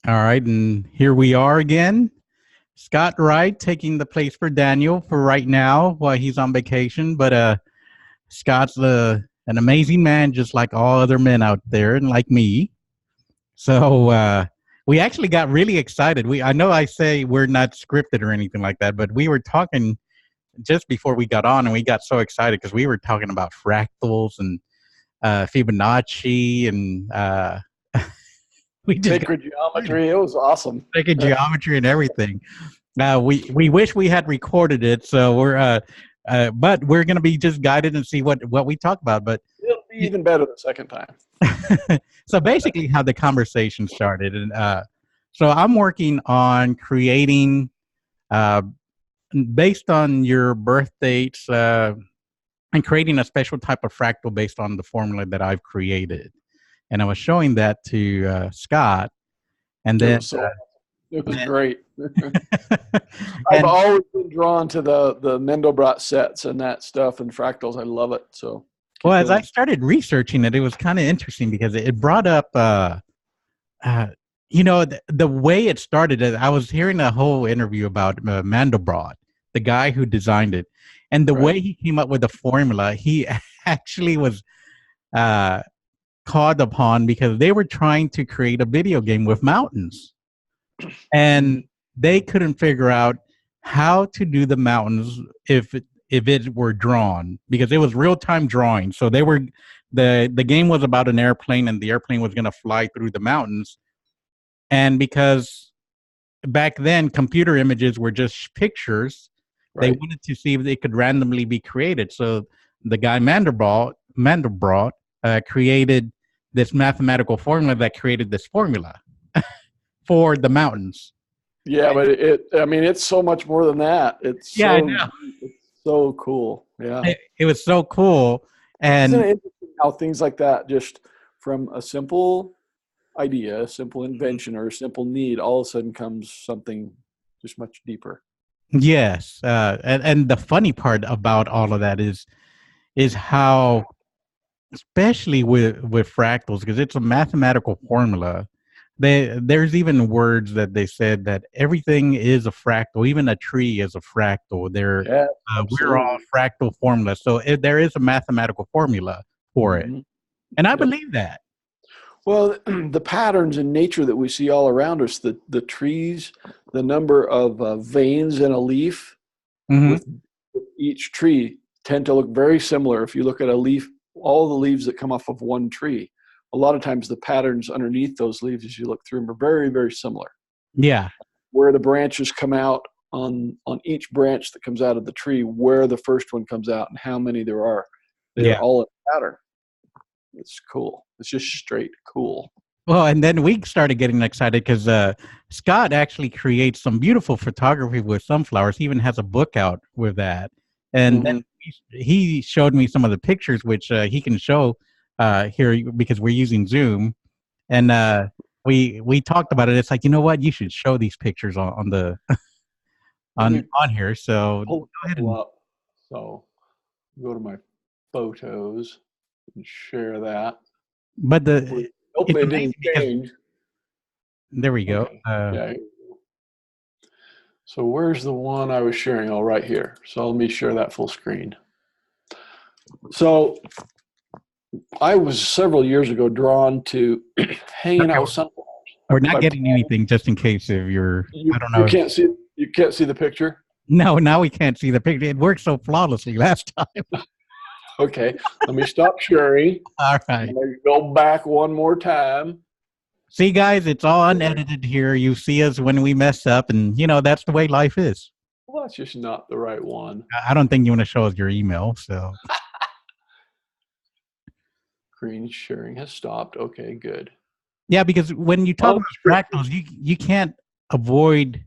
All right, and here we are again. Scott Wright taking the place for Daniel for right now while he's on vacation. But Scott's an amazing man, just like all other men out there, and like me. So we actually got really excited. I know I say we're not scripted or anything like that, but we were talking just before we got on, and we got so excited because we were talking about fractals and Fibonacci and we just sacred geometry. It was awesome. sacred geometry and everything. We wish we had recorded it, so but we're going to be just guided and see what we talk about. But It'll be even better the second time. so basically, how the conversation started, and so I'm working on creating, based on your birth dates, and creating a special type of fractal based on the formula that I've created. And I was showing that to Scott, and then it was great. I've always been drawn to the Mandelbrot sets and that stuff and fractals. I love it. So, well, as I started researching it, it was kind of interesting because it brought up, the way it started. I was hearing a whole interview about Mandelbrot, the guy who designed it, and the way he came up with the formula. He actually was called upon because they were trying to create a video game with mountains, and they couldn't figure out how to do the mountains if it were drawn, because it was real-time drawing. So the game was about an airplane, and the airplane was going to fly through the mountains. And because back then computer images were just pictures, they wanted to see if they could randomly be created. So the guy Mandelbrot created this mathematical formula that created this formula for the mountains. Yeah, but it's so much more than that. It's I know. It's so cool. Yeah, it was so cool. And isn't it interesting how things like that, just from a simple idea, a simple invention, or a simple need, all of a sudden comes something just much deeper. Yes, and the funny part about all of that is how, especially with fractals, because it's a mathematical formula. There's even words that they said that everything is a fractal, even a tree is a fractal. We're all fractal formulas, so there is a mathematical formula for it, and I believe that. Well, the patterns in nature that we see all around us, the trees, the number of veins in a leaf with each tree tend to look very similar. If you look at a leaf, all the leaves that come off of one tree, a lot of times the patterns underneath those leaves, as you look through them, are very, very similar. Yeah. Where the branches come out on each branch that comes out of the tree, where the first one comes out and how many there are. They're all in pattern. It's cool. It's just straight cool. Well, and then we started getting excited because Scott actually creates some beautiful photography with sunflowers. He even has a book out with that. And then he showed me some of the pictures, which he can show here because we're using Zoom. And we talked about it. It's like, you know what? You should show these pictures on the on here. So go ahead and go to my photos and share that. But hopefully it didn't change. There we go. Okay. So where's the one I was sharing? Oh, right here. So let me share that full screen. So I was several years ago drawn to hanging out with sunflowers. We're not getting anything, just in case if I don't know. You can't see the picture? No, now we can't see the picture. It worked so flawlessly last time. Okay, let me stop sharing. All right. Go back one more time. See, guys, it's all unedited here. You see us when we mess up, and, that's the way life is. Well, that's just not the right one. I don't think you want to show us your email, so. Screen sharing has stopped. Okay, good. Yeah, because when you talk about fractals, you can't avoid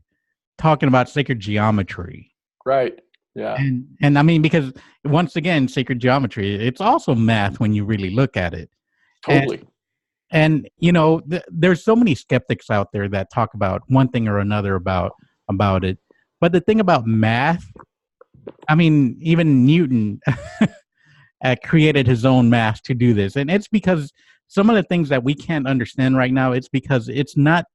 talking about sacred geometry. Right. Yeah. And I mean, because once again, sacred geometry, it's also math when you really look at it. Totally. And there's so many skeptics out there that talk about one thing or another about it. But the thing about math, I mean, even Newton created his own math to do this. And it's because some of the things that we can't understand right now, it's because it's not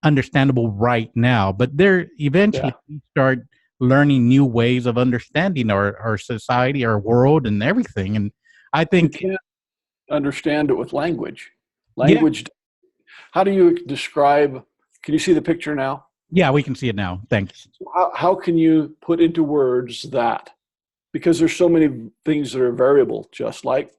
understandable right now, but they're eventually start learning new ways of understanding our society, our world, and everything. And I think you can't understand it with language. yeah, Language. How do you describe? Can you see the picture now? yeah, we can see it now. Thanks. How can you put into words that? Because there's so many things that are variable, just like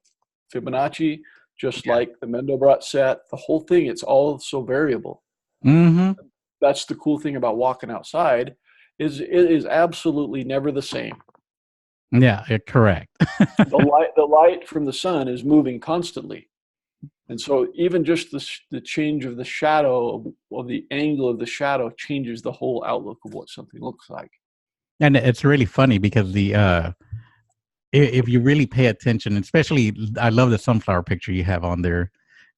Fibonacci, just Yeah. like the Mandelbrot set, the whole thing, it's all so variable. Mm-hmm. That's the cool thing about walking outside, is it is absolutely never the same. Yeah, correct. The light from the sun is moving constantly. And so even just the change of the shadow, of the angle of the shadow, changes the whole outlook of what something looks like. And it's really funny because if you really pay attention, especially I love the sunflower picture you have on there.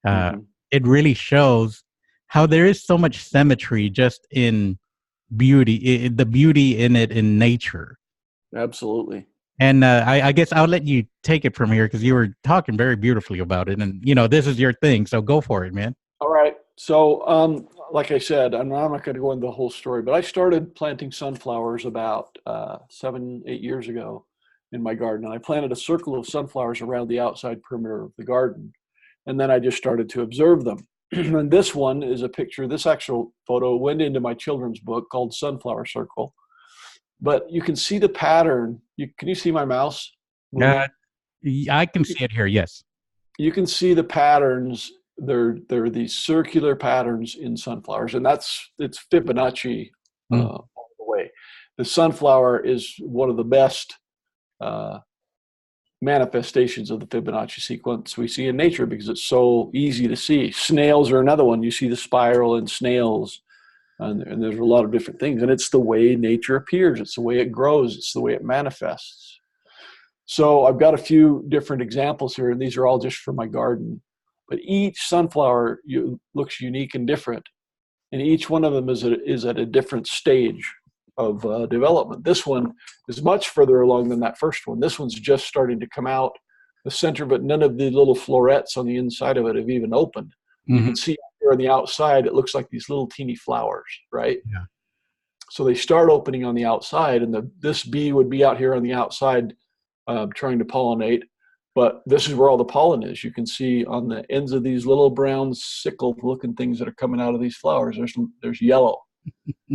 Mm-hmm. It really shows how there is so much symmetry just in beauty, the beauty in it in nature. Absolutely. And I guess I'll let you take it from here because you were talking very beautifully about it, and this is your thing, so go for it, man. All right. So, like I said, I'm not going to go into the whole story, but I started planting sunflowers about 7, 8 years ago in my garden. And I planted a circle of sunflowers around the outside perimeter of the garden. And then I just started to observe them. And this one is a picture. This actual photo went into my children's book called Sunflower Circle. But you can see the pattern. Can you see my mouse moving? Uh, I can see it here. Yes. You can see the patterns. They're these circular patterns in sunflowers, and it's Fibonacci Mm. all the way. The sunflower is one of the best manifestations of the Fibonacci sequence we see in nature because it's so easy to see. Snails are another one. You see the spiral in snails, and there's a lot of different things. And it's the way nature appears. It's the way it grows. It's the way it manifests. So I've got a few different examples here, and these are all just from my garden. But each sunflower looks unique and different, and each one of them is at a different stage of development. This one is much further along than that first one. This one's just starting to come out the center, but none of the little florets on the inside of it have even opened. Mm-hmm. You can see here on the outside, it looks like these little teeny flowers, right? Yeah. So they start opening on the outside, and this bee would be out here on the outside trying to pollinate. But this is where all the pollen is. You can see on the ends of these little brown sickle-looking things that are coming out of these flowers, there's yellow.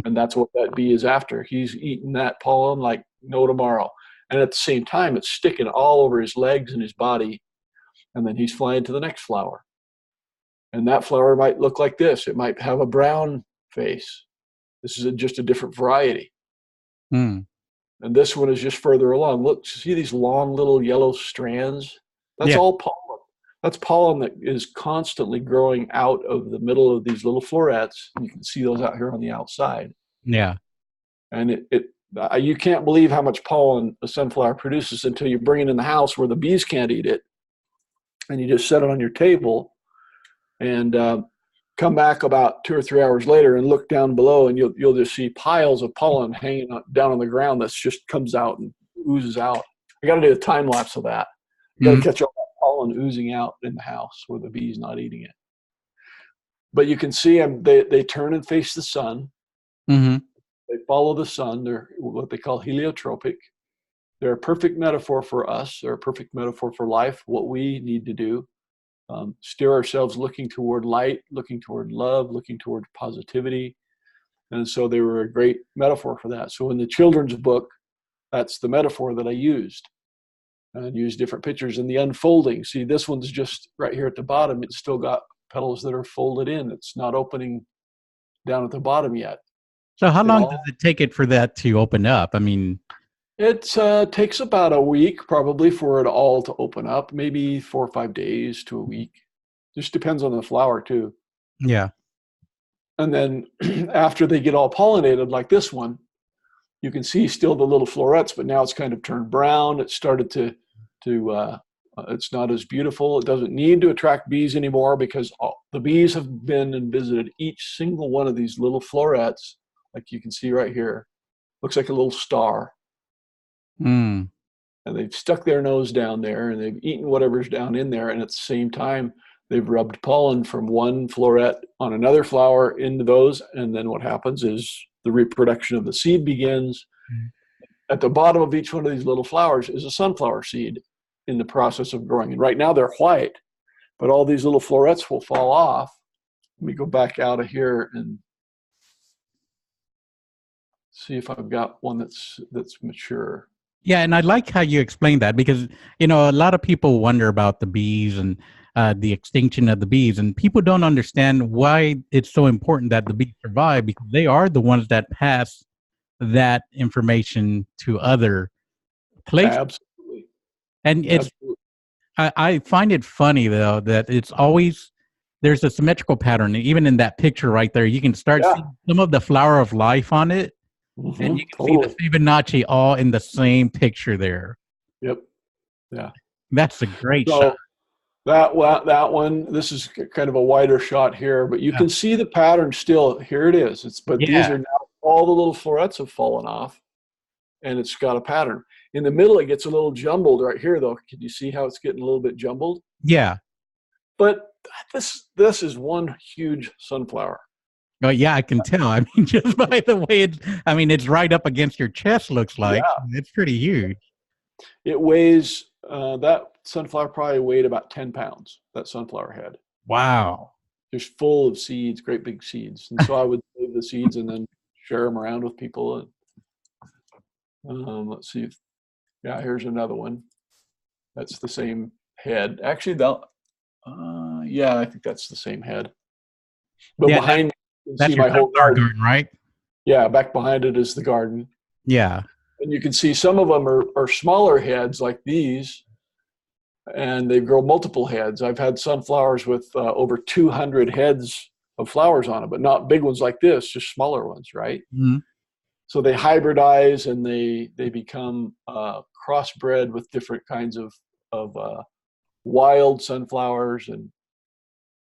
And that's what that bee is after. He's eating that pollen like no tomorrow. And at the same time, it's sticking all over his legs and his body. And then he's flying to the next flower. And that flower might look like this. It might have a brown face. This is just a different variety. Mm. And this one is just further along. Look, see these long little yellow strands? That's all pollen. That's pollen that is constantly growing out of the middle of these little florets. You can see those out here on the outside. Yeah. And you can't believe how much pollen a sunflower produces until you bring it in the house where the bees can't eat it. And you just set it on your table and come back about 2 or 3 hours later and look down below, and you'll just see piles of pollen hanging down on the ground that just comes out and oozes out. I got to do a time lapse of that. You got to catch all that pollen oozing out in the house where the bee's not eating it. But you can see them. They turn and face the sun. Mm-hmm. They follow the sun. They're what they call heliotropic. They're a perfect metaphor for us. They're a perfect metaphor for life. What we need to do. Steer ourselves looking toward light, looking toward love, looking toward positivity. And so they were a great metaphor for that. So in the children's book, that's the metaphor that I used. And used different pictures in the unfolding. See, this one's just right here at the bottom. It's still got petals that are folded in. It's not opening down at the bottom yet. So how long does it take it for that to open up? I mean, it takes about a week probably for it all to open up, maybe 4 or 5 days to a week. Just depends on the flower too. Yeah. And then after they get all pollinated like this one, you can see still the little florets, but now it's kind of turned brown. It started to it's not as beautiful. It doesn't need to attract bees anymore because the bees have been and visited each single one of these little florets, like you can see right here. Looks like a little star. Mm. And they've stuck their nose down there and they've eaten whatever's down in there. And at the same time, they've rubbed pollen from one floret on another flower into those, and then what happens is the reproduction of the seed begins. At the bottom of each one of these little flowers is a sunflower seed in the process of growing. And right now they're white, but all these little florets will fall off. Let me go back out of here and see if I've got one that's mature. Yeah, and I like how you explained that, because a lot of people wonder about the bees and the extinction of the bees, and people don't understand why it's so important that the bees survive, because they are the ones that pass that information to other places. Absolutely. And I find it funny though that it's always there's a symmetrical pattern. Even in that picture right there, you can start seeing some of the flower of life on it. And you can see the Fibonacci all in the same picture there. Yep. Yeah. That's a great shot. That one, this is kind of a wider shot here, but you can see the pattern still. Here it is. These are now, all the little florets have fallen off, and it's got a pattern. In the middle, it gets a little jumbled right here, though. Can you see how it's getting a little bit jumbled? Yeah. But this is one huge sunflower. Oh, yeah, I can tell. I mean, just by the way it's right up against your chest, looks like. Yeah. It's pretty huge. It weighs, that sunflower probably weighed about 10 pounds, that sunflower head. Wow. Just full of seeds, great big seeds. And so I would save the seeds and then share them around with people. And let's see. Yeah, here's another one. That's the same head. Actually, I think that's the same head. But behind that's my whole garden, right? Yeah, back behind it is the garden. Yeah. And you can see some of them are smaller heads like these, and they grow multiple heads. I've had sunflowers with over 200 heads of flowers on it, but not big ones like this, just smaller ones, right? Mm-hmm. So they hybridize and they become crossbred with different kinds of wild sunflowers. And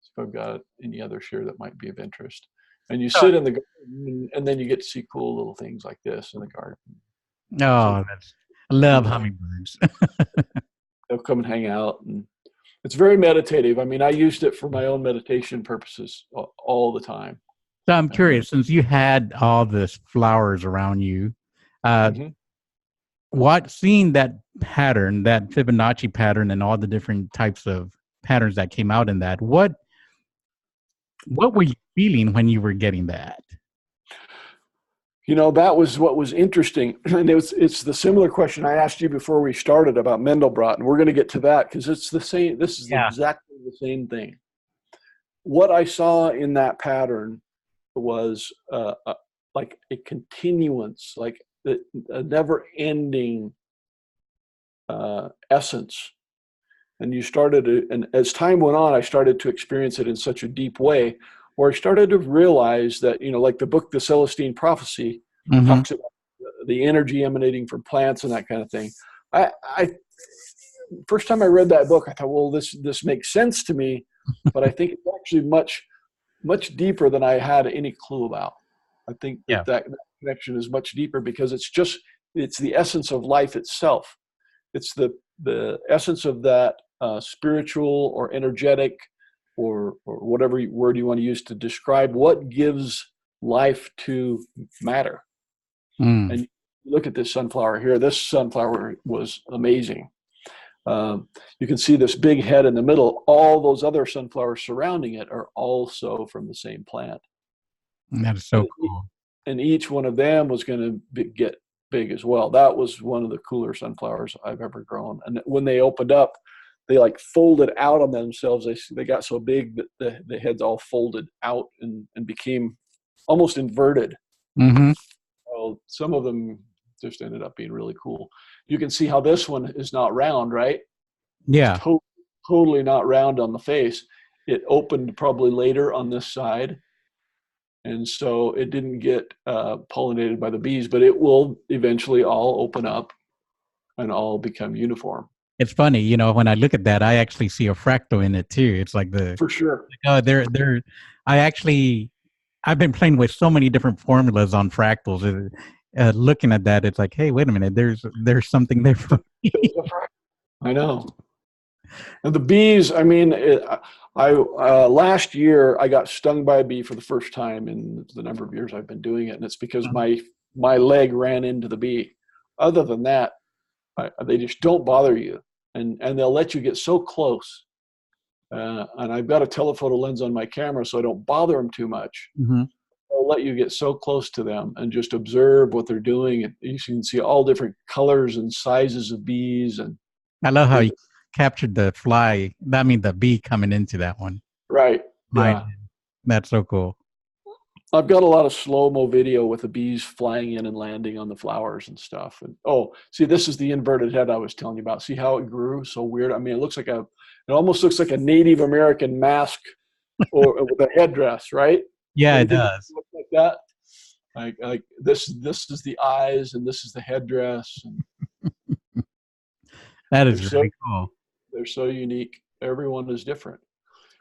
if I've got any others here that might be of interest. And you sit in the garden, and then you get to see cool little things like this in the garden. Oh, I love hummingbirds. They'll come and hang out, and it's very meditative. I mean, I used it for my own meditation purposes all the time. So I'm curious, since you had all this flowers around you, seeing that pattern, that Fibonacci pattern, and all the different types of patterns that came out in that, what were you feeling when you were getting that? That was what was interesting. And it's the similar question I asked you before we started about Mandelbrot, and we're going to get to that because it's the same. This is exactly the same thing. What I saw in that pattern was like a continuance, like a never-ending essence. And and as time went on, I started to experience it in such a deep way, where I started to realize that, like the book, The Celestine Prophecy, talks about the energy emanating from plants and that kind of thing. I first time I read that book, I thought, well, this makes sense to me, but I think it's actually much deeper than I had any clue about. I think that connection is much deeper because it's the essence of life itself. It's the essence of that spiritual or energetic or whatever word you want to use to describe what gives life to matter. And you look at this sunflower here. This sunflower was amazing. You can see this big head in the middle. All those other sunflowers surrounding it are also from the same plant. That is so cool. And each one of them was going to get big as well. That was one of the cooler sunflowers I've ever grown. And when they opened up, they like folded out on themselves. They got so big that the heads all folded out and became almost inverted. So some of them just ended up being really cool. You can see how this one is not round, right? Yeah. It's totally not round on the face. It opened probably later on this side. And so it didn't get pollinated by the bees, but it will eventually all open up and all become uniform. It's funny, when I look at that, I actually see a fractal in it too. It's like for sure. I've been playing with so many different formulas on fractals. Looking at that, it's like, hey, wait a minute, there's something there for me. I know. And the bees, I mean, Last year I got stung by a bee for the first time in the number of years I've been doing it, and it's because my leg ran into the bee. Other than that, they just don't bother you, and they'll let you get so close. And I've got a telephoto lens on my camera, so I don't bother them too much. Mm-hmm. They'll let you get so close to them and just observe what they're doing. And you can see all different colors and sizes of bees. And I love how you captured the the bee coming into that one. Right. Yeah. That's so cool. I've got a lot of slow-mo video with the bees flying in and landing on the flowers and stuff. And see, this is the inverted head I was telling you about. See how it grew so weird? I mean, it almost looks like a Native American mask or with a headdress, right? Yeah, it does. Look like that. Like this is the eyes and this is the headdress. And that is really cool. They're so unique. Everyone is different.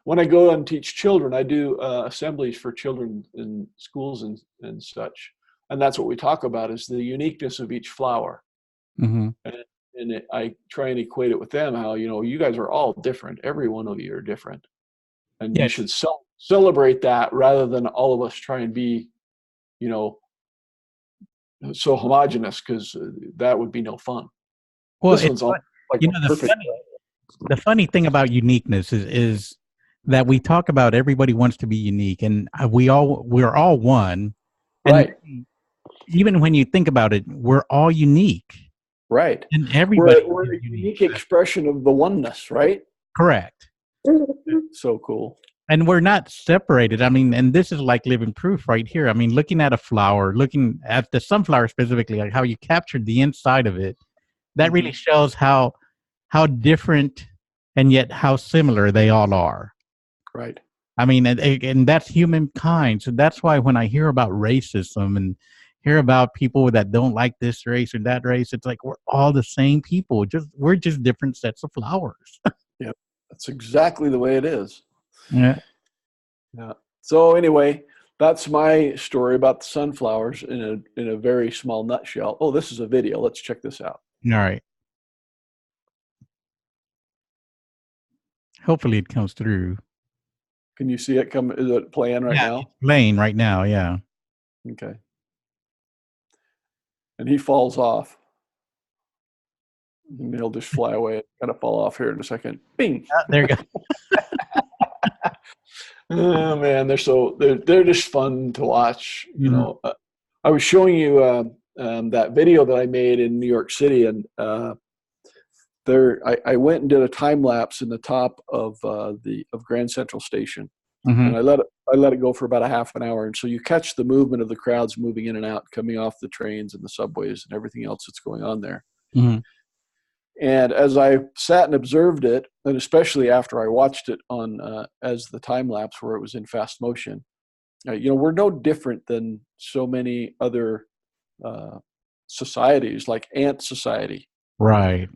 When I go and teach children, I do assemblies for children in schools and such. And that's what we talk about is the uniqueness of each flower. Mm-hmm. I try and equate it with them, how, you guys are all different. Every one of you are different. And you should celebrate that rather than all of us try and be, so homogenous, because that would be no fun. Well, this one's all like perfect. The funny thing about uniqueness is that we talk about everybody wants to be unique, and we're all one. Right. And even when you think about it, we're all unique. Right. And everybody we're a unique expression of the oneness, right? Correct. So cool. And we're not separated. I mean, and this is like living proof right here. I mean, looking at a flower, looking at the sunflower specifically, like how you captured the inside of it, that really shows how different and yet how similar they all are. Right. I mean, and that's humankind. So that's why when I hear about racism and hear about people that don't like this race or that race, it's like we're all the same people. We're just different sets of flowers. Yeah, that's exactly the way it is. Yeah. Yeah. So anyway, that's my story about the sunflowers in a very small nutshell. Oh, this is a video. Let's check this out. All right. Hopefully it comes through. Can you see it come? Is it playing right now? It's playing right now, yeah. Okay. And he falls off. And he'll just fly away. Kind of fall off here in a second. Bing. There you go. Oh man, they're just fun to watch. I was showing you that video that I made in New York City, and I went and did a time lapse in the top of Grand Central Station, and I let it go for about a half an hour, and so you catch the movement of the crowds moving in and out, coming off the trains and the subways and everything else that's going on there. Mm-hmm. And as I sat and observed it, and especially after I watched it on as the time lapse where it was in fast motion, we're no different than so many other societies, like ant society. Right.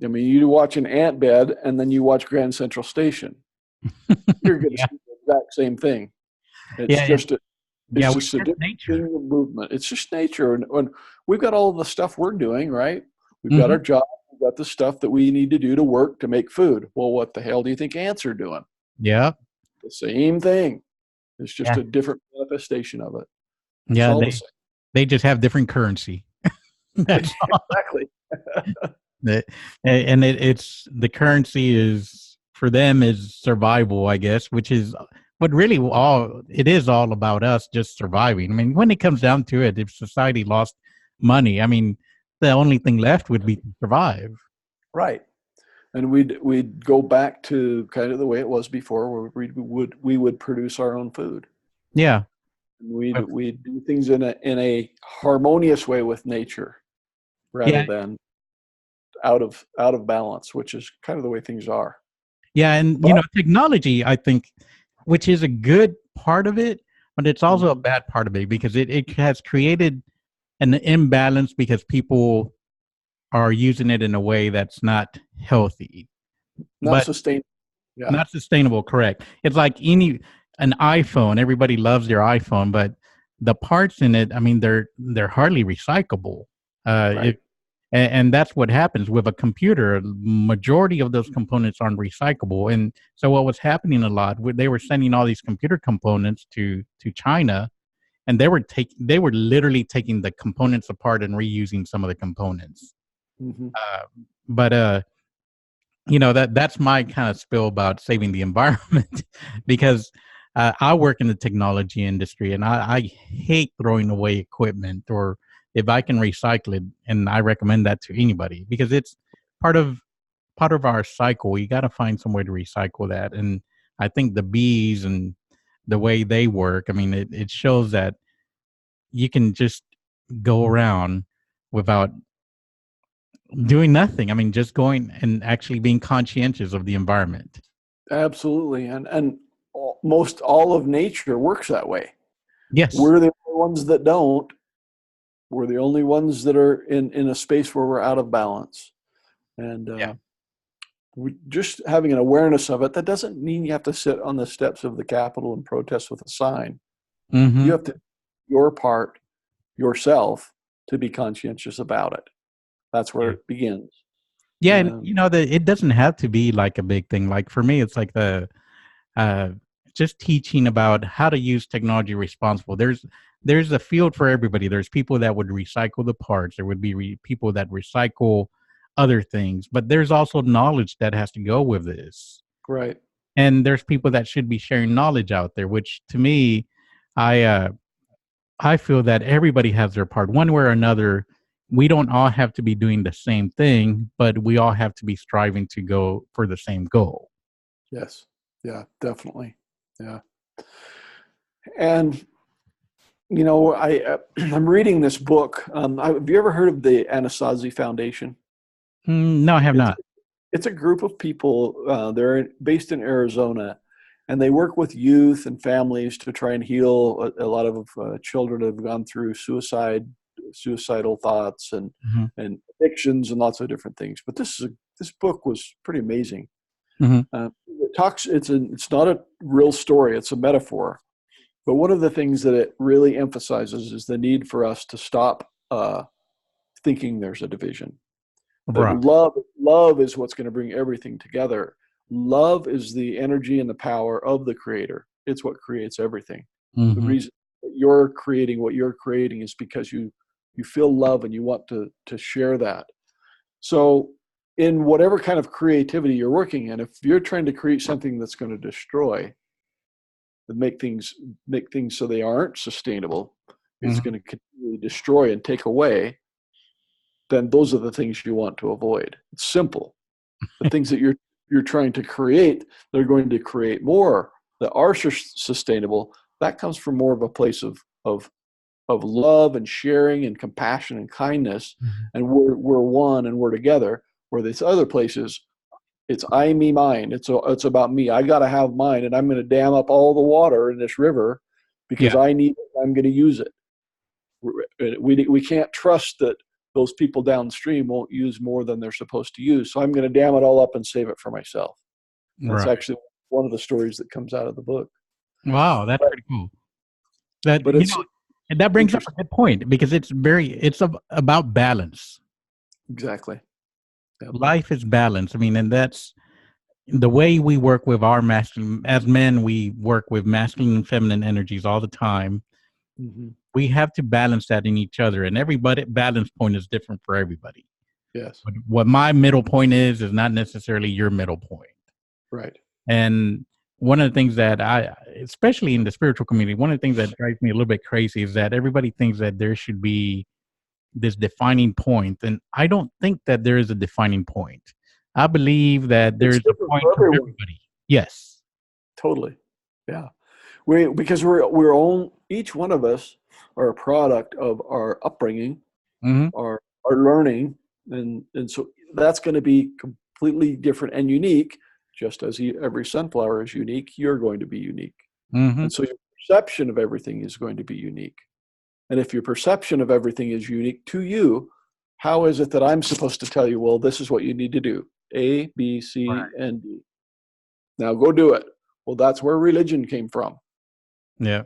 I mean, you watch an ant bed and then you watch Grand Central Station. You're going to see the exact same thing. It's just a different thing of movement. It's just nature. And we've got all the stuff we're doing, right? We've got our job. We've got the stuff that we need to do to work to make food. Well, what the hell do you think ants are doing? Yeah. The same thing. It's just a different manifestation of it. Yeah. They just have different currency. That's exactly. And it's the currency is for them is survival, I guess, which is what really it is all about us just surviving. I mean, when it comes down to it, if society lost money, I mean, the only thing left would be to survive. Right. And we'd go back to kind of the way it was before, where we would produce our own food. Yeah. We'd do things in a harmonious way with nature rather than out of balance, which is kind of the way things are. Yeah, and technology, I think, which is a good part of it, but it's also a bad part of it because it has created an imbalance because people are using it in a way that's not healthy. Not sustainable. Yeah. Not sustainable, correct. It's like an iPhone. Everybody loves their iPhone, but the parts in it, I mean, they're hardly recyclable. Right. And that's what happens with a computer. Majority of those components aren't recyclable. And so what was happening a lot, they were sending all these computer components to China, and they were literally taking the components apart and reusing some of the components. Mm-hmm. But that's my kind of spill about saving the environment, because I work in the technology industry, and I hate throwing away equipment, or if I can recycle it, and I recommend that to anybody, because it's part of our cycle. You got to find some way to recycle that. And I think the bees and the way they work, I mean, it shows that you can just go around without doing nothing. I mean, just going and actually being conscientious of the environment. Absolutely. And most all of nature works that way. Yes. We're the only ones that don't. We're the only ones that are in a space where we're out of balance. And we just having an awareness of it, that doesn't mean you have to sit on the steps of the Capitol and protest with a sign. Mm-hmm. You have to do your part yourself to be conscientious about it. That's where it begins. Yeah, and it doesn't have to be like a big thing. Like for me, it's like the just teaching about how to use technology responsible. There's a field for everybody. There's people that would recycle the parts. There would be people that recycle other things, but there's also knowledge that has to go with this. Right. And there's people that should be sharing knowledge out there, which to me, I feel that everybody has their part one way or another. We don't all have to be doing the same thing, but we all have to be striving to go for the same goal. Yes. Yeah, definitely. Yeah. And, I'm reading this book. Have you ever heard of the Anasazi Foundation? No, I have not. It's a group of people. They're based in Arizona, and they work with youth and families to try and heal a lot of children that have gone through suicidal thoughts and addictions and lots of different things. But this book was pretty amazing. Mm-hmm. It's not a real story, it's a metaphor. But one of the things that it really emphasizes is the need for us to stop thinking there's a division. Right. Love is what's going to bring everything together. Love is the energy and the power of the Creator. It's what creates everything. Mm-hmm. The reason that you're creating what you're creating is because you feel love and you want to share that. So in whatever kind of creativity you're working in, if you're trying to create something that's going to destroy, that make things so they aren't sustainable, it's going to continually destroy and take away, then those are the things you want to avoid. It's simple. The things that you're trying to create, they're going to create more that are sustainable. That comes from more of a place of love and sharing and compassion and kindness. And we're one and we're together. Where these other places, it's I, me, mine. It's about me. I got to have mine, and I'm going to dam up all the water in this river because I need it. I'm going to use it. We can't trust that those people downstream won't use more than they're supposed to use. So I'm going to dam it all up and save it for myself. That's actually one of the stories that comes out of the book. Wow, that's pretty cool. And that brings up a good point, because it's about balance. Exactly. Yep. Life is balance. I mean, and that's the way we work with our masculine. As men, we work with masculine and feminine energies all the time. Mm-hmm. We have to balance that in each other, and everybody balance point is different for everybody. Yes. But what my middle point is not necessarily your middle point. Right. And one of the things that especially in the spiritual community, one of the things that drives me a little bit crazy is that everybody thinks that there should be this defining point. And I don't think that there is a defining point. I believe that there's a point for everybody. Yes. Totally. Yeah. Because each one of us are a product of our upbringing, our learning. And so that's going to be completely different and unique. Just as every sunflower is unique, you're going to be unique. And so your perception of everything is going to be unique. And if your perception of everything is unique to you, how is it that I'm supposed to tell you, well, this is what you need to do? A, B, C, and D. Now go do it. Well, that's where religion came from. Yeah.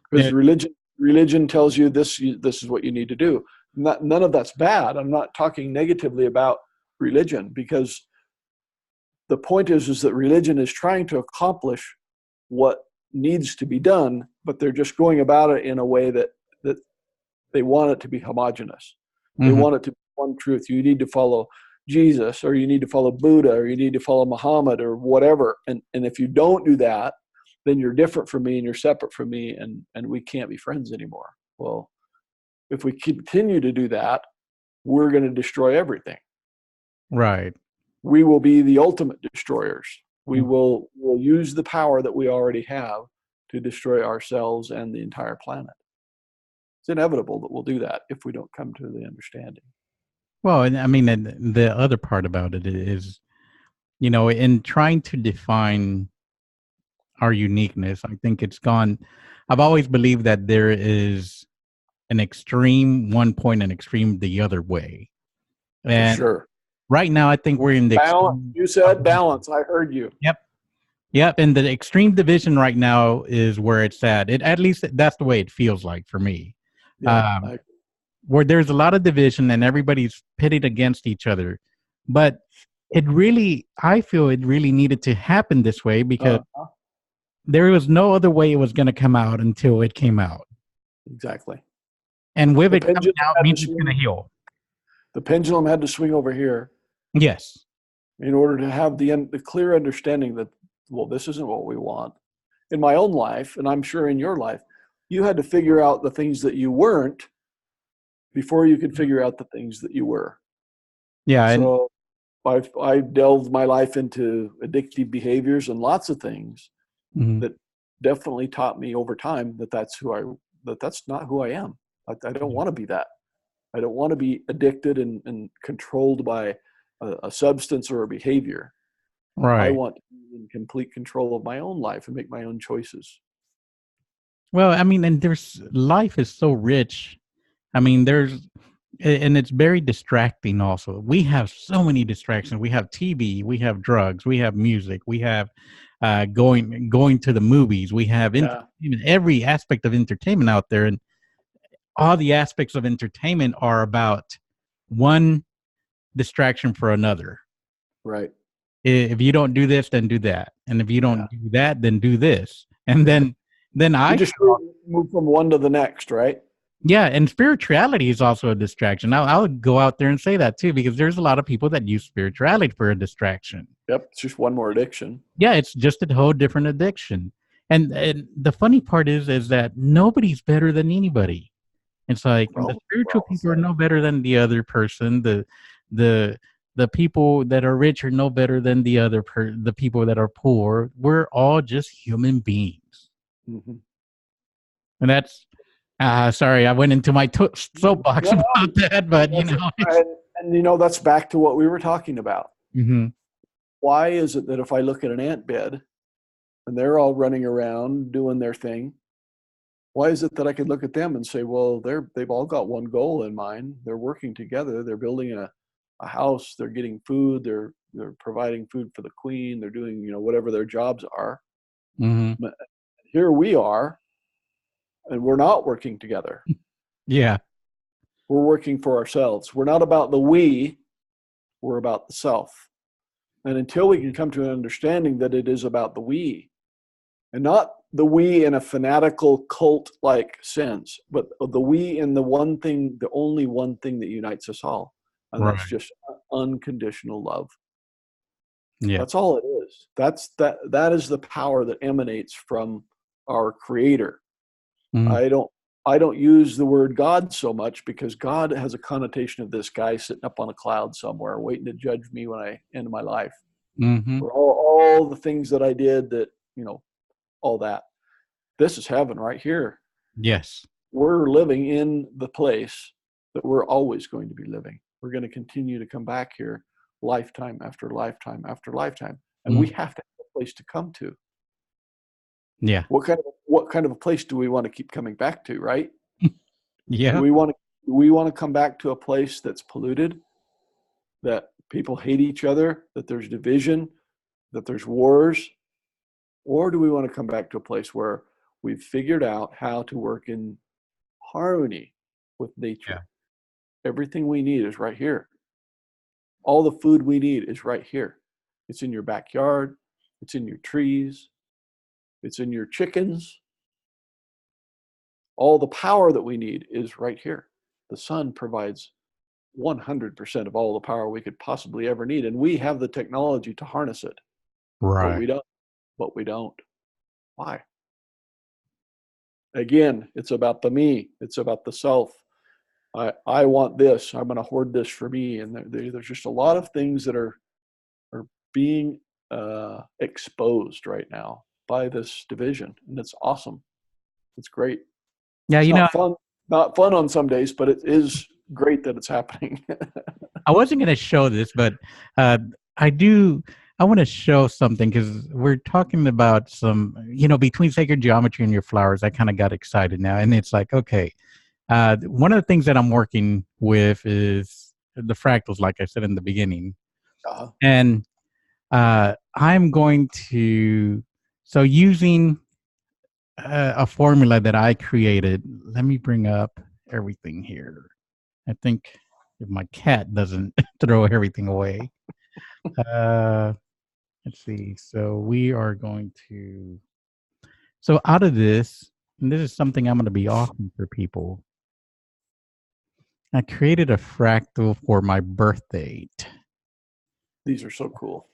Because religion tells you this is what you need to do. None of that's bad. I'm not talking negatively about religion, because the point is that religion is trying to accomplish what needs to be done, but they're just going about it in a way that they want it to be homogenous. They want it to be one truth. You need to follow Jesus, or you need to follow Buddha, or you need to follow Muhammad, or whatever. And if you don't do that, then you're different from me and you're separate from me, and we can't be friends anymore. Well, if we continue to do that, we're going to destroy everything. Right. We will be the ultimate destroyers. We'll use the power that we already have to destroy ourselves and the entire planet. It's inevitable that we'll do that if we don't come to the understanding. Well, and I mean, and the other part about it is, in trying to define our uniqueness, I think I've always believed that there is an extreme one point and extreme the other way. And For sure. right now, I think we're in the balance. extreme. You said balance. I heard you. Yep. And the extreme division right now is where it's at. At least that's the way it feels like for me. Yeah, where there's a lot of division and everybody's pitted against each other. But I feel it really needed to happen this way, because there was no other way it was going to come out until it came out. Exactly. And with it coming out means it's going to heal. The pendulum had to swing over here. Yes. In order to have the clear understanding that, well, this isn't what we want. In my own life, and I'm sure in your life, you had to figure out the things that you weren't before you could figure out the things that you were. Yeah. So I delved my life into addictive behaviors and lots of things that definitely taught me over time that's not who I am. I don't want to be that. I don't want to be addicted and controlled by a substance or a behavior. Right. I want to be in complete control of my own life and make my own choices. Well, I mean, and life is so rich. I mean, and it's very distracting also. We have so many distractions. We have TV, we have drugs, we have music, we have going to the movies, we have every aspect of entertainment out there. And all the aspects of entertainment are about one distraction for another. Right. If you don't do this, then do that. And if you don't do that, then do this. And then you just move from one to the next, right? Yeah, and spirituality is also a distraction. I would go out there and say that too, because there's a lot of people that use spirituality for a distraction. Yep, it's just one more addiction. Yeah, it's just a whole different addiction. And the funny part is that nobody's better than anybody. It's like the spiritual people are no better than the other person. The people that are rich are no better than the people that are poor. We're all just human beings. Mm-hmm. And that's sorry, I went into my soapbox about that, but and that's back to what we were talking about. Mm-hmm. Why is it that if I look at an ant bed and they're all running around doing their thing, why is it that I could look at them and say, well, they've all got one goal in mind. They're working together. They're building a house. They're getting food. They're providing food for the queen. They're doing whatever their jobs are. Mm-hmm. But here we are, and we're not working together. Yeah. We're working for ourselves. We're not about the we, we're about the self. And until we can come to an understanding that it is about the we, and not the we in a fanatical cult-like sense, but the we in the only one thing that unites us all. And that's just unconditional love. Yeah. That's all it is. That is the power that emanates from our Creator. Mm-hmm. I don't use the word God so much, because God has a connotation of this guy sitting up on a cloud somewhere waiting to judge me when I end my life. Mm-hmm. For all the things that I did, that, all that. This is heaven right here. Yes. We're living in the place that we're always going to be living. We're going to continue to come back here lifetime after lifetime after lifetime. And we have to have a place to come to. Yeah. What kind of a place do we want to keep coming back to, right? Yeah. Do we want to come back to a place that's polluted, that people hate each other, that there's division, that there's wars? Or do we want to come back to a place where we've figured out how to work in harmony with nature? Everything we need is right here. All the food we need is right here. It's in your backyard. It's in your trees. It's in your chickens. All the power that we need is right here. The sun provides 100% of all the power we could possibly ever need. And we have the technology to harness it. Right. But we don't. But we don't. Why? Again, it's about the me. It's about the self. I want this. I'm going to hoard this for me. And there's just a lot of things that are being exposed right now by this division, and it's awesome. It's great. Yeah, it's not fun on some days, but it is great that it's happening. I wasn't going to show this, but I want to show something because we're talking about some, between sacred geometry and your flowers. I kind of got excited now, and it's like, okay. One of the things that I'm working with is the fractals, like I said in the beginning. And I'm going to, using a formula that I created, let me bring up everything here. I think if my cat doesn't throw everything away. Let's see. So we are going to, out of this, and this is something I'm going to be offering for people. I created a fractal for my birth date. These are so cool.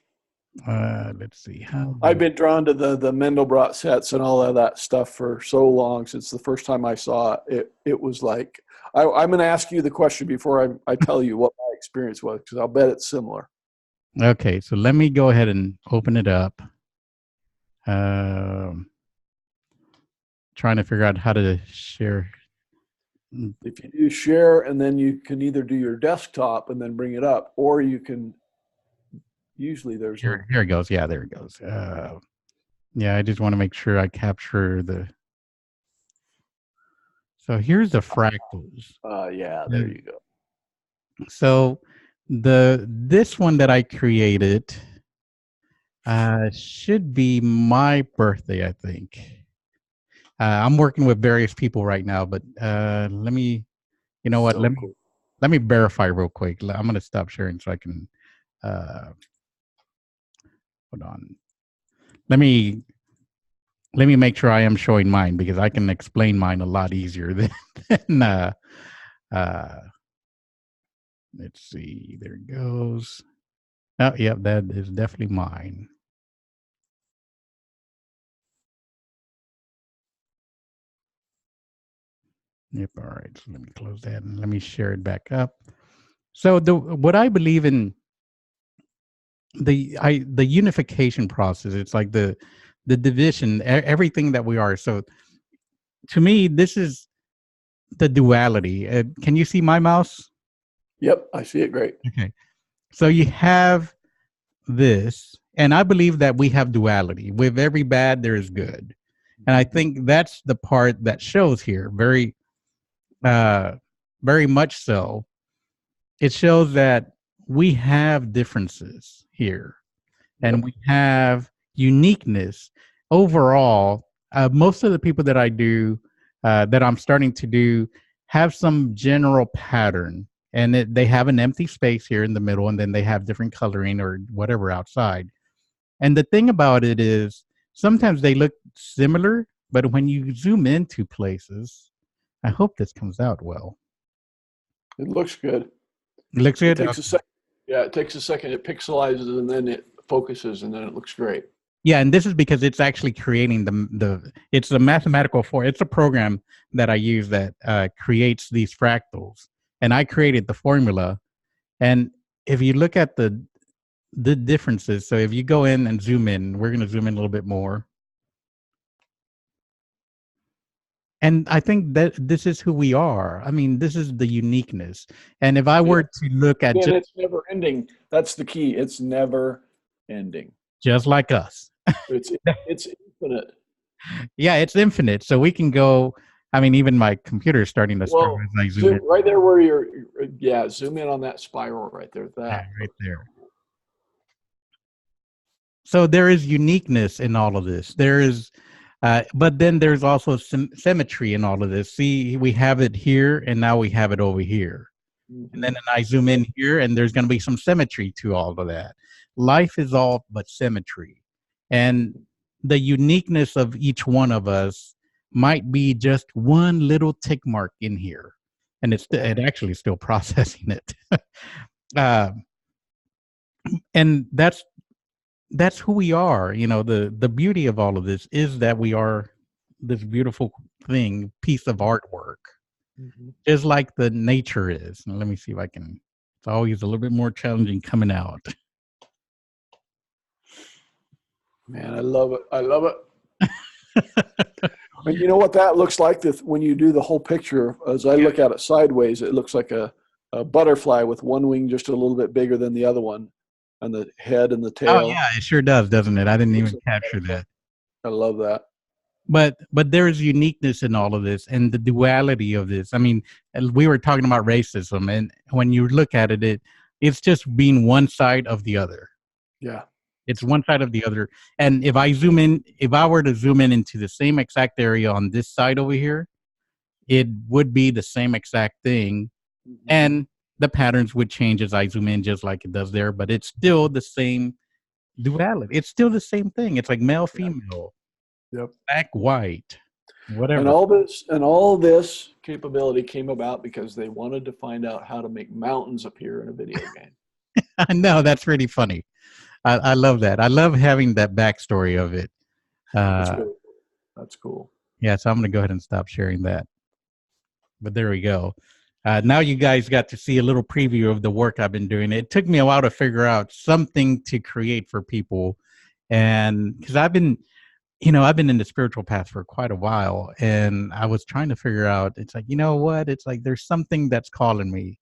Let's see. I've been drawn to the Mandelbrot sets and all of that stuff for so long. Since the first time I saw it, it was like, I'm going to ask you the question before I tell you what my experience was, because I'll bet it's similar. Okay, so let me go ahead and open it up. Trying to figure out how to share. If you do share, and then you can either do your desktop and then bring it up, or you can, usually there's here it goes. Yeah, there it goes. Yeah, I just want to make sure I capture the, so here's the fractals. Yeah, there you go. So this one that I created should be my birthday, I think. I'm working with various people right now, but let me, let me verify real quick. I'm going to stop sharing so I can, hold on. Let me make sure I am showing mine, because I can explain mine a lot easier than let's see, there it goes. Oh, yep, that is definitely mine. Yep. All right. So let me close that and let me share it back up. So what I believe in, the unification process, it's like the division, everything that we are. So to me, this is the duality. Can you see my mouse? Yep, I see it great. Okay. So you have this, and I believe that we have duality. With every bad, there is good. And I think that's the part that shows here very much so. It shows that we have differences here, and we have uniqueness overall. Most of the people that I do, that I'm starting to do, have some general pattern, and they have an empty space here in the middle, and then they have different coloring or whatever outside. And the thing about it is, sometimes they look similar, but when you zoom into places, I hope this comes out well. It looks good. It looks good? It takes a second. Yeah, it takes a second. It pixelizes, and then it focuses, and then it looks great. Yeah, and this is because it's actually creating it's a mathematical it's a program that I use that creates these fractals. And I created the formula. And if you look at the differences, so if you go in and zoom in, we're going to zoom in a little bit more. And I think that this is who we are. I mean, this is the uniqueness. And if I were to look at it's never ending. That's the key. It's never ending. Just like us. It's infinite. Yeah, it's infinite. So we can go, I mean, even my computer is starting to struggle as I zoom in. Right there where you're, zoom in on that spiral right there. Right there. So there is uniqueness in all of this. There is, but then there's also symmetry in all of this. See, we have it here, and now we have it over here. And then I zoom in here, and there's going to be some symmetry to all of that. Life is all but symmetry. And the uniqueness of each one of us might be just one little tick mark in here. And it actually still processing it. And that's who we are. You know, the beauty of all of this is that we are this beautiful piece of artwork. Just like the nature is. Now, let me see if I can. It's always a little bit more challenging coming out. Man, I love it. I love it. And you know what that looks like when you do the whole picture? As I look at it sideways, it looks like a butterfly with one wing just a little bit bigger than the other one, and the head and the tail. Oh yeah, it sure does, doesn't it? I didn't even capture that. I love that. But there is uniqueness in all of this and the duality of this. I mean, we were talking about racism, and when you look at it, it's just being one side of the other. Yeah. It's one side of the other. And if I were to zoom in into the same exact area on this side over here, it would be the same exact thing. And the patterns would change as I zoom in, just like it does there, but it's still the same duality. It's still the same thing. It's like male, female. Yep. Black, white, whatever. And all this capability came about because they wanted to find out how to make mountains appear in a video game. I know, that's really funny. I love that. I love having that backstory of it. That's cool. Yeah, so I'm going to go ahead and stop sharing that. But there we go. Now you guys got to see a little preview of the work I've been doing. It took me a while to figure out something to create for people. And because I've been in the spiritual path for quite a while, and I was trying to figure out, it's like, you know what? It's like there's something that's calling me.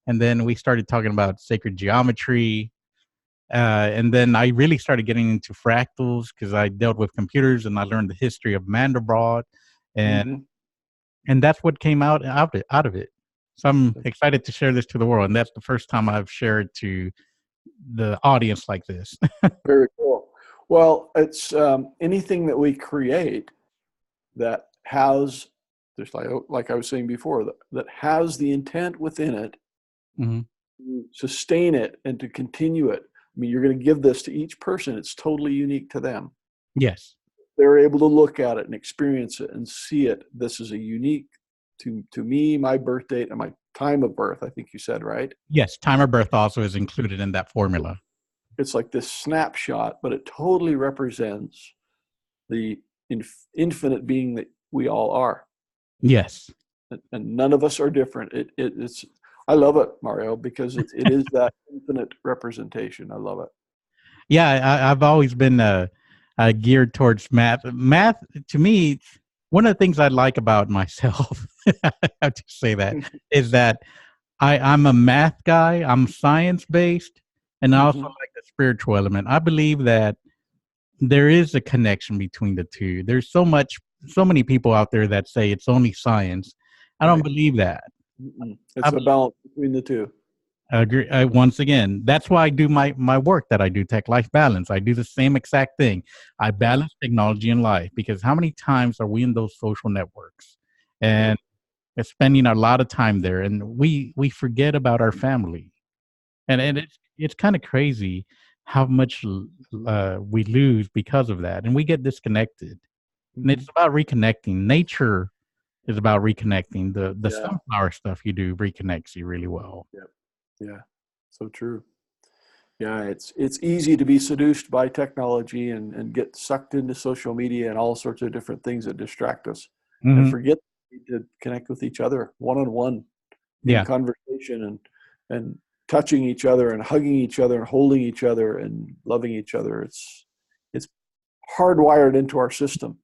And then we started talking about sacred geometry. And then I really started getting into fractals because I dealt with computers and I learned the history of Mandelbrot. And that's what came out of it. So I'm excited to share this to the world. And that's the first time I've shared to the audience like this. Very cool. Well, it's anything that we create that has, just like I was saying before, that has the intent within it to sustain it and to continue it. I mean, you're going to give this to each person. It's totally unique to them. Yes. They're able to look at it and experience it and see it. This is a unique to me, my birth date and my time of birth, I think you said, right? Yes. Time of birth also is included in that formula. It's like this snapshot, but it totally represents the infinite being that we all are. Yes. And none of us are different. It's I love it, Mario, because it is that infinite representation. I love it. Yeah, I've always been geared towards math. Math, to me, one of the things I like about myself, I have to say that, is that I'm a math guy. I'm science-based, and I also like the spiritual element. I believe that there is a connection between the two. There's so many people out there that say it's only science. I don't believe that. It's a balance between the two. I agree. Once again, that's why I do my work that I do, Tech Life Balance. I do the same exact thing. I balance technology and life, because how many times are we in those social networks and spending a lot of time there, and we forget about our family, and it's kind of crazy how much we lose because of that, and we get disconnected. And it's about reconnecting. Nature is about reconnecting. The sunflower stuff you do reconnects you really well. Yeah, so true. Yeah, it's easy to be seduced by technology and get sucked into social media and all sorts of different things that distract us and forget to connect with each other one-on-one in conversation and touching each other and hugging each other and holding each other and loving each other. It's hardwired into our system.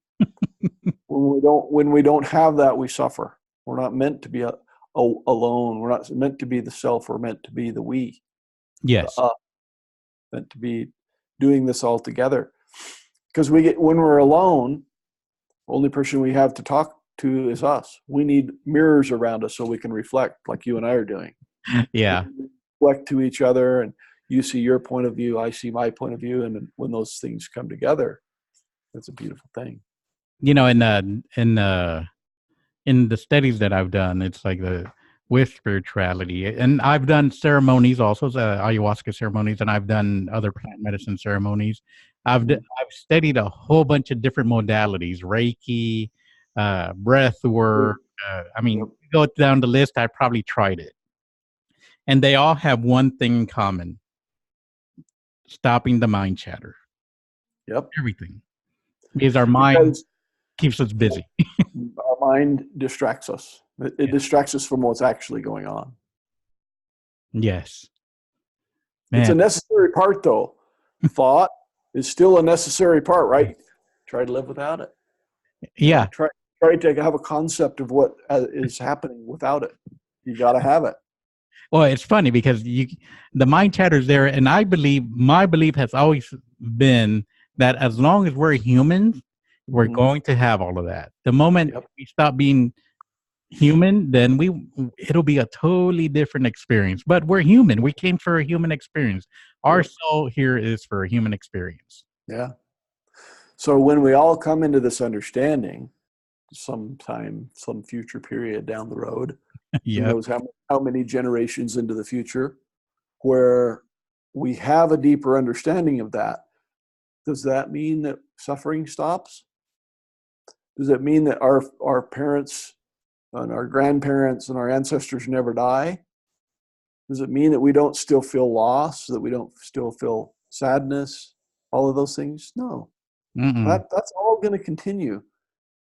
When we don't have that, we suffer. We're not meant to be alone. We're not meant to be the self. We're meant to be the we. Yes. Meant to be doing this all together. Because when we're alone, the only person we have to talk to is us. We need mirrors around us so we can reflect, like you and I are doing. Yeah. Reflect to each other, and you see your point of view, I see my point of view, and when those things come together, it's a beautiful thing. You know, in the studies that I've done, it's like with spirituality. And I've done ceremonies also, ayahuasca ceremonies, and I've done other plant medicine ceremonies. I've studied a whole bunch of different modalities, Reiki, breath work. I mean, go down the list, I probably tried it. And they all have one thing in common: stopping the mind chatter. Yep. Everything. Because our mind keeps us busy. Our mind distracts us. It distracts us from what's actually going on. Yes. Man. It's a necessary part, though. Thought is still a necessary part, right? Try to live without it. Yeah. Try to have a concept of what is happening without it. You got to have it. Well, it's funny because the mind chatter's there, and my belief has always been that as long as we're humans, we're going to have all of that. The moment we stop being human, then it'll be a totally different experience. But we're human. We came for a human experience. Our soul here is for a human experience. Yeah. So when we all come into this understanding, sometime, some future period down the road, who knows how many generations into the future, where we have a deeper understanding of that, does that mean that suffering stops? Does it mean that our parents and our grandparents and our ancestors never die? Does it mean that we don't still feel loss, that we don't still feel sadness, all of those things? No. That's all going to continue,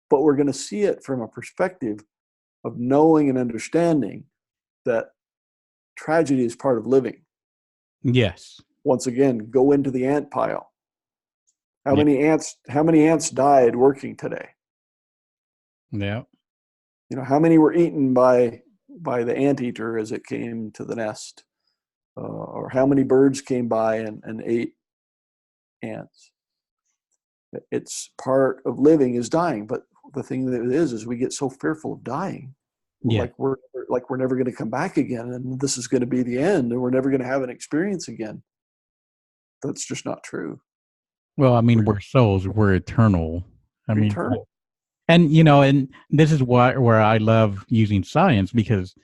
but we're going to see it from a perspective of knowing and understanding that tragedy is part of living. Yes. Once again, go into the ant pile. How many ants died working today? Yeah. You know, how many were eaten by the anteater as it came to the nest? Or how many birds came by and ate ants? It's part of living is dying, but the thing that it is we get so fearful of dying. Like we're never going to come back again, and this is going to be the end, and we're never going to have an experience again. That's just not true. Well, I mean, we're souls, we're eternal. Eternal. And and this is where I love using science, because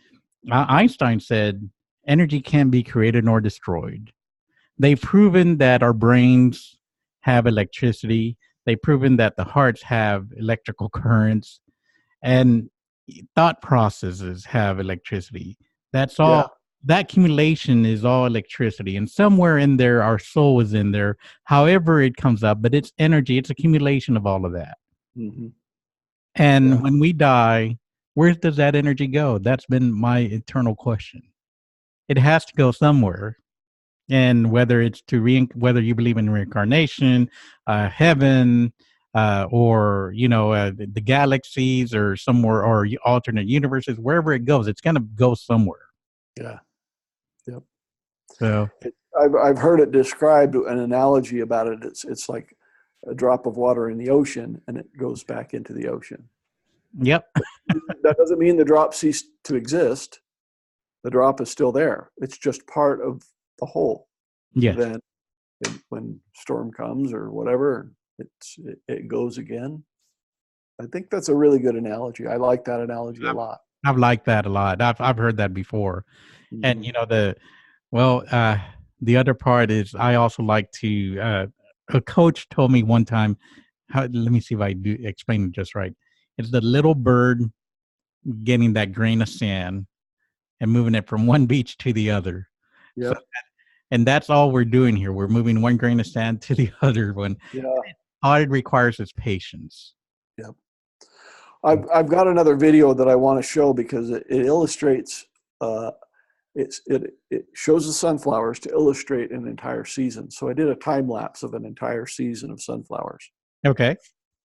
Einstein said energy can't be created nor destroyed. They've proven that our brains have electricity. They've proven that the hearts have electrical currents, and thought processes have electricity. That's all. Yeah. That accumulation is all electricity, and somewhere in there, our soul is in there. However it comes up, but it's energy. It's accumulation of all of that. Mm-hmm. And when we die, where does that energy go? That's been my eternal question. It has to go somewhere. And whether it's whether you believe in reincarnation, heaven, or the galaxies, or somewhere, or alternate universes, wherever it goes, it's going to go somewhere. Yeah. Yep. So I've heard it described, an analogy about it. It's like a drop of water in the ocean, and it goes back into the ocean. Yep. That doesn't mean the drop ceased to exist. The drop is still there. It's just part of the whole. Yes. Then when storm comes or whatever, it goes again. I think that's a really good analogy. I like that analogy a lot. I've liked that a lot. I've heard that before. Mm-hmm. And the other part is, I also like to a coach told me one time, let me see if I do explain it just right. It's the little bird getting that grain of sand and moving it from one beach to the other. Yeah. And that's all we're doing here. We're moving one grain of sand to the other one. Yeah. All it requires is patience. Yep. I've got another video that I want to show, because it illustrates, it shows the sunflowers to illustrate an entire season. So I did a time lapse of an entire season of sunflowers. Okay.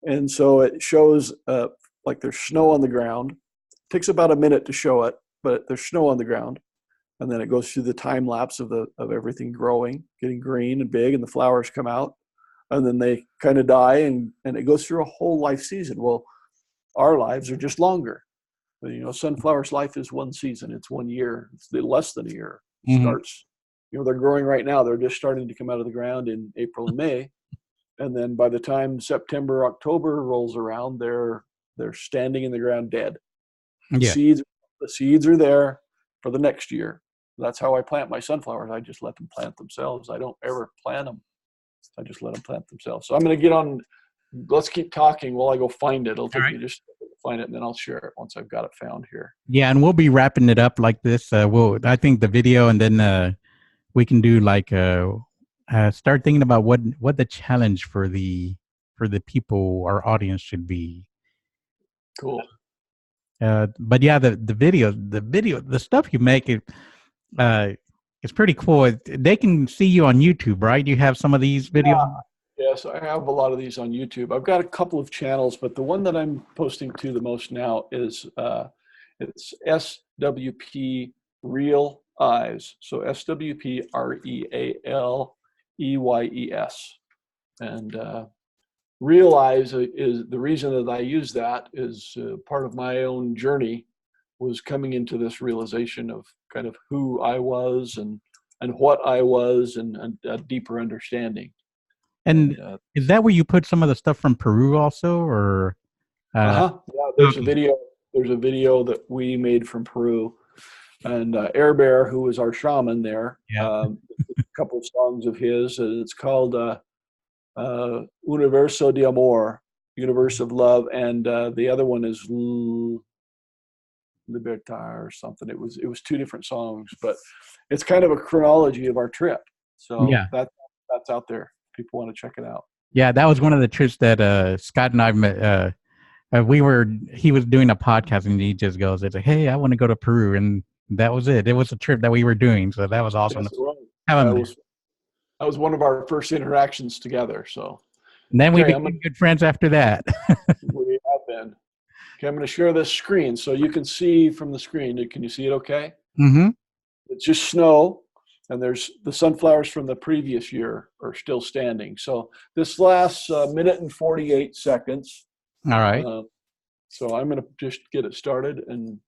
And so it shows like there's snow on the ground. It takes about a minute to show it, but there's snow on the ground. And then it goes through the time lapse of everything growing, getting green and big, and the flowers come out, and then they kind of die, and it goes through a whole life season. Well, our lives are just longer. Sunflower's life is one season. It's 1 year. It's less than a year. It starts, they're growing right now. They're just starting to come out of the ground in April and May. And then by the time September, October rolls around, they're standing in the ground dead. Yeah. The the seeds are there for the next year. That's how I plant my sunflowers. I just let them plant themselves. I don't ever plant them. I just let them plant themselves. So I'm going to get on. Let's keep talking while I go find it. It'll take me just to find it, and then I'll share it once I've got it found here. Yeah, and we'll be wrapping it up like this. I think the video, and then we can do like start thinking about what the challenge for the people, our audience, should be. Cool. But yeah, the video, the stuff you make it's pretty cool. They can see you on YouTube, right? You have some of these videos. Yes, I have a lot of these on YouTube. I've got a couple of channels, but the one that I'm posting to the most now is it's S2-EP Real Eyes. So S2-EP013, and Real Eyes is the reason that I use that is part of my own journey was coming into this realization of kind of who I was and what I was and a deeper understanding. And is that where you put some of the stuff from Peru also, or? Yeah, there's a video. There's a video that we made from Peru, and Air Bear, who was our shaman there, a couple of songs of his. It's called Universo de Amor, Universe of Love, and the other one is Libertar or something. It was two different songs, but it's kind of a chronology of our trip. So that's out there. People want to check it out. Yeah, that was one of the trips that Scott and I met. He was doing a podcast and he just goes, "It's like, hey, I want to go to Peru," and that was it. It was a trip that we were doing, so that was awesome. That was one of our first interactions together. So, and then we became good friends after that. We have been. Okay, I'm going to share this screen so you can see from the screen. Can you see it? Okay. Mm-hmm. It's just snow. And there's the sunflowers from the previous year are still standing. So this lasts a minute and 48 seconds. All right. So I'm going to just get it started, and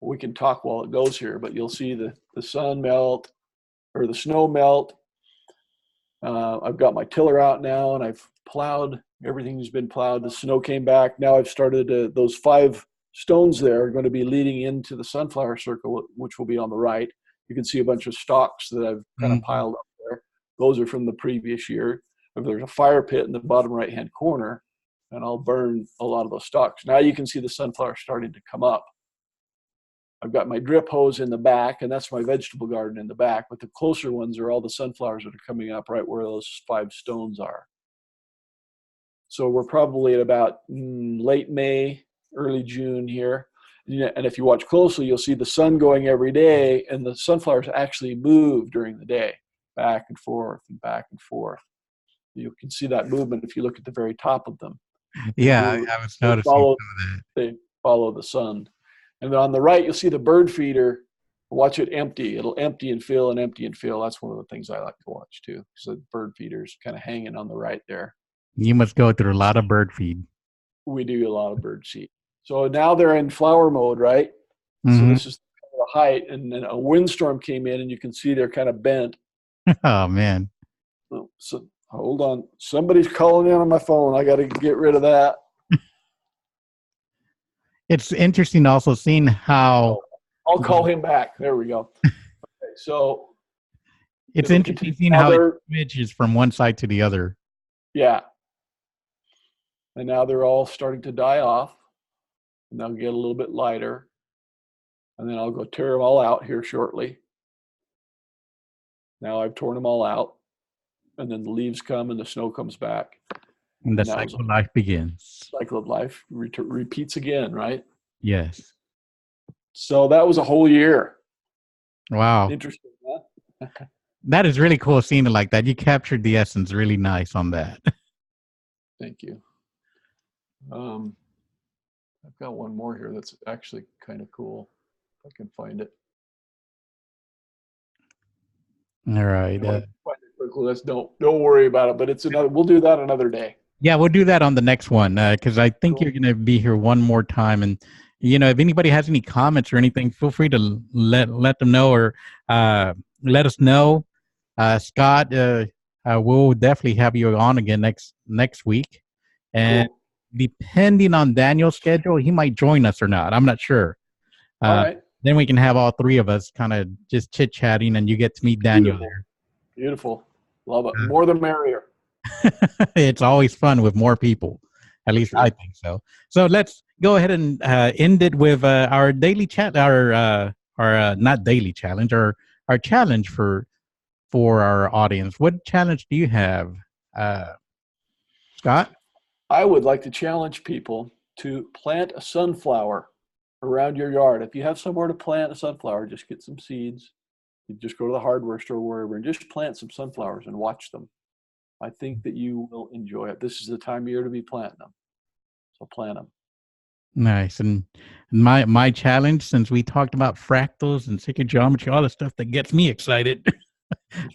we can talk while it goes here. But you'll see the sun melt or the snow melt. I've got my tiller out now, and I've plowed. Everything's been plowed. The snow came back. Now I've started those 5 stones there are going to be leading into the sunflower circle, which will be on the right. You can see a bunch of stalks that I've kind of piled up there. Those are from the previous year. There's a fire pit in the bottom right-hand corner, and I'll burn a lot of those stalks. Now you can see the sunflower starting to come up. I've got my drip hose in the back, and that's my vegetable garden in the back. But the closer ones are all the sunflowers that are coming up right where those 5 stones are. So we're probably at about late May, early June here. And if you watch closely, you'll see the sun going every day, and the sunflowers actually move during the day, back and forth and back and forth. You can see that movement if you look at the very top of them. Yeah, I was noticing they follow the sun. And then on the right, you'll see the bird feeder. Watch it empty. It'll empty and fill and empty and fill. That's one of the things I like to watch too. So the bird feeder's kind of hanging on the right there. You must go through a lot of bird feed. We do a lot of bird seed. So now they're in flower mode, right? So this is the height, and then a windstorm came in, and you can see they're kind of bent. Oh, man. So hold on. Somebody's calling in on my phone. I got to get rid of that. It's interesting also seeing how... I'll call him back. There we go. Okay, so... It's interesting seeing how it switches from one side to the other. Yeah. And now they're all starting to die off. And they'll get a little bit lighter. And then I'll go tear them all out here shortly. Now I've torn them all out. And then the leaves come and the snow comes back. And the cycle of life begins. Cycle of life repeats again, right? Yes. So that was a whole year. Wow. Interesting, huh? That is really cool seeing it like that. You captured the essence really nice on that. Thank you. I've got one more here that's actually kind of cool. If I can find it. All right. Find it quickly. Don't worry about it. But it's another. We'll do that another day. Yeah, we'll do that on the next one because I think you're going to be here one more time. And if anybody has any comments or anything, feel free to let them know or let us know. Scott, we'll definitely have you on again next week. And depending on Daniel's schedule, he might join us or not. I'm not sure. All right. then we can have all three of us kind of just chit-chatting, and you get to meet Daniel there. Beautiful. Love it. More the merrier. It's always fun with more people. At least I think so. So let's go ahead and end it with our daily chat, our not daily challenge, our challenge for our audience. What challenge do you have, Scott? I would like to challenge people to plant a sunflower around your yard. If you have somewhere to plant a sunflower, just get some seeds. You just go to the hardware store, wherever, and just plant some sunflowers and watch them. I think that you will enjoy it. This is the time of year to be planting them. So plant them. Nice. And my challenge, since we talked about fractals and sacred geometry, all the stuff that gets me excited,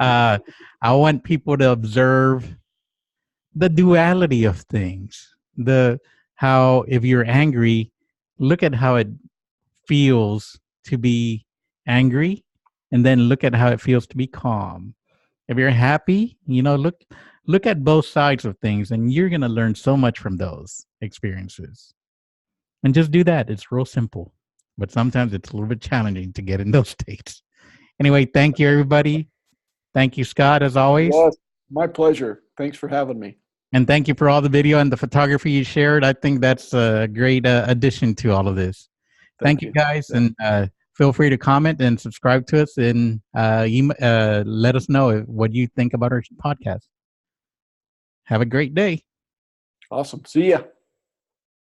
I want people to observe the duality of things. How if you're angry, look at how it feels to be angry, and then look at how it feels to be calm. If you're happy, look at both sides of things, and you're going to learn so much from those experiences. And just do that. It's real simple, but sometimes it's a little bit challenging to get in those states. Anyway, thank you, everybody. Thank you, Scott, as always. Yes, my pleasure. Thanks for having me. And thank you for all the video and the photography you shared. I think that's a great addition to all of this. Thank you, guys. And feel free to comment and subscribe to us, and let us know what you think about our podcast. Have a great day. Awesome. See ya.